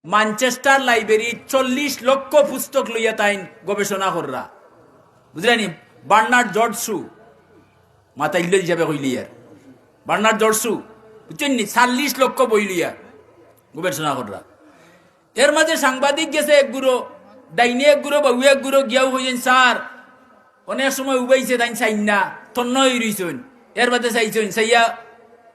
Manchester library 40 লক্ষ পুস্তক লইয়া তাইন গবেষণা কররা বুঝলেনি। বার্নার্ড জর্জ শু মাথা ইল্ল হিসাবে কইলিয়ার বার্নার্ড জর্জ শু বুঝছেন 40 লক্ষ বই লইয়া গবেষণা কররা। এর মাঝে সাংবাদিক গেছে এক গুরো ডাইনে এক গুরো বাবু এক গুরো গিয়াও হইছেন স্যার অনেক সময় উবাইছে তাই চাইন না তন্ন হয়ে রইছেন। এর বাদে চাইছেন চাইয়া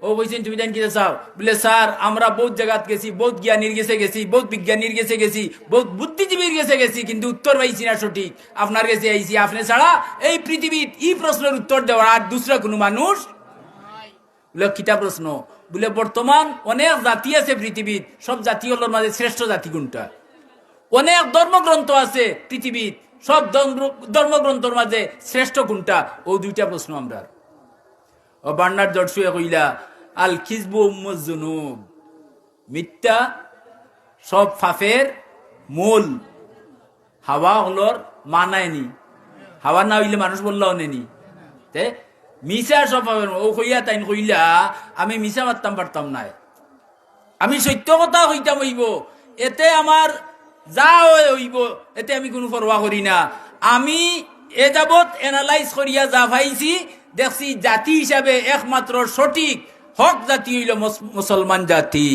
ও কইছেন তুমি জান কি চাও বলে স্যার আমরা বহুত জায়গাত গেছি, বহুত জ্ঞানীর গেছে গেছি, বহুত বিজ্ঞানীর গেছে গেছি, বহুত বুদ্ধিজীবীর গেছে গেছি, কিন্তু উত্তর পাইছি না সঠিক। আপনার কাছে আইছি, আপনি ছাড়া এই পৃথিবীর এই প্রশ্নের উত্তর দেওয়ার আর দুসরা কোনো মানুষ বলে কিতা প্রশ্ন বলে বর্তমান অনেক জাতি আছে পৃথিবীর, সব জাতিগুলোর মাঝে শ্রেষ্ঠ জাতি কোনটা? অনেক ধর্মগ্রন্থ আছে পৃথিবীর, সব ধর্মগ্রন্থের মাঝে শ্রেষ্ঠ কোনটা? ও দুইটা প্রশ্ন আমরা। ও বার্নার্ড জর্জ শু কইলা আল খিজবু উম্মুজ জুনুব, মিথ্যা সব ফাফের মূল। হাওয়া হলর মানায়নি, হাওয়া না হইলে মানুষ বললাও নেনি তে মিশা সব ফাফের। ও কইয়া তাইন কইলা আমি মিশা মারতাম পারতাম না, আমি সত্য কথা হইতাম হইব, এতে আমার যা হইব এতে আমি কোনো পরোয়া করি না। আমি এ যাবৎ এনালাইজ করিয়া যা পাইছি দেখছি জাতি হিসাবে একমাত্র সঠিক হক জাতি হইল মুসলমান জাতি।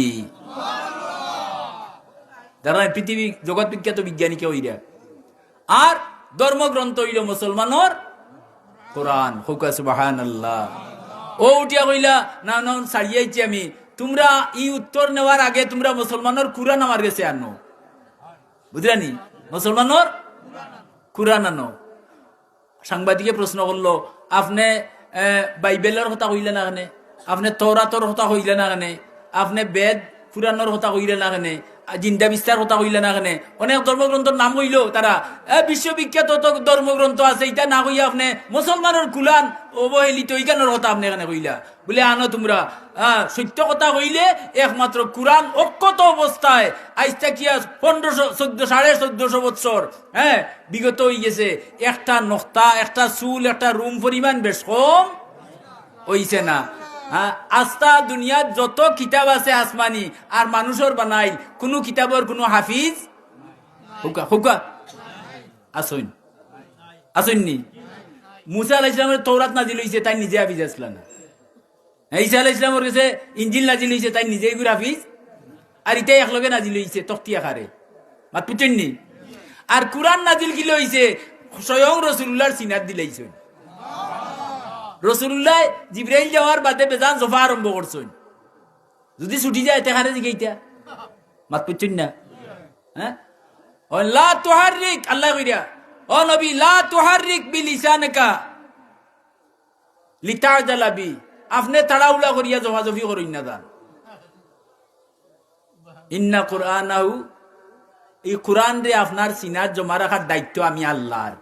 যারা পৃথিবী জগৎ বিখ্যাত বিজ্ঞানী কেউ হইরা, আর ধর্মগ্রন্থ হইল মুসলমানের কোরআন। হুকা সুবহানাল্লাহ। ও উঠিয়া কইলা না না ছাড়িয়াইছি আমি, তোমরা ই উত্তর নেওয়ার আগে তোমরা মুসলমানের কুরআন আমার কাছে আনো, বুঝলানি? মুসলমানের কুরআন আনো। সাংবাদিকে প্রশ্ন করলো আপনি বাইবেলের কথা কইলে না কেনে, আপনি তৌরাতর কথা কইলে না কেনে, আপনি বেদ পুরাণের কথা কইলে না কেনে, জিন্দা বিস্তার কথা কইলে না কেনে? অনেক ধর্মগ্রন্থর নাম কইলো তারা, বিশ্ববিখ্যাত ধর্মগ্রন্থ আছে, এটা না কইয়া আপনি মুসলমানের কুলান অবহেলিত ইগানোর কথা আপনি এখানে কইলা। বলে আনো তোমরা, সত্য কথা কইলে একমাত্র কুরআন অক্ষত অবস্থায় আইসটা কি 1500 1450 বছর বিগত হয়ে গেছে, একটা নক্তা একটা চুল একটা রুম পরিমাণ বেশ কম হইছে না। আস্তা দুনিয়ার যত কিতাব আছে আসমানি আর মানুষের বানাই, কোনো কিতাবের কোনো হাফিজ হুকা হুকা আসইন আসইননি। মুসা আলাইহিস সালামের তৌরাত নাজিল হইছে, তাই নিজে হাফিজ আসলা না। ঈসা আলাইহিস সালামের কাছে ইনজিল নাজিল হইছে, তাই নিজেই গুলো হাফিজ। আর ইটাই একলগে নাজিল হইছে তখতিয়া খারে মাত পুচেননি। আর কুরআন নাজিল গিলে হইছে স্বয়ং রাসূলুল্লাহর সিনাত দিলাইছে। রাসূলুল্লাহ জিবরাইল যাওয়ার বাদে বেজান জফা আরম্ভ করছেন, যদি ছুটি যায় তেখারে জিগাইতা মাত পুচেন না। লা তুহাররিক, আল্লাহ কইরা ও নবী লা তুহাররিক বিলিসানিকা লিতাজালা বি, আপনি তাড়াহুড়া করিয়া জফাজফি করুন না দান। ইন্না কুরআনাহু, এই কুরআন রে আপনার সিনাত জমা রাখার দায়িত্ব আমি আল্লাহর।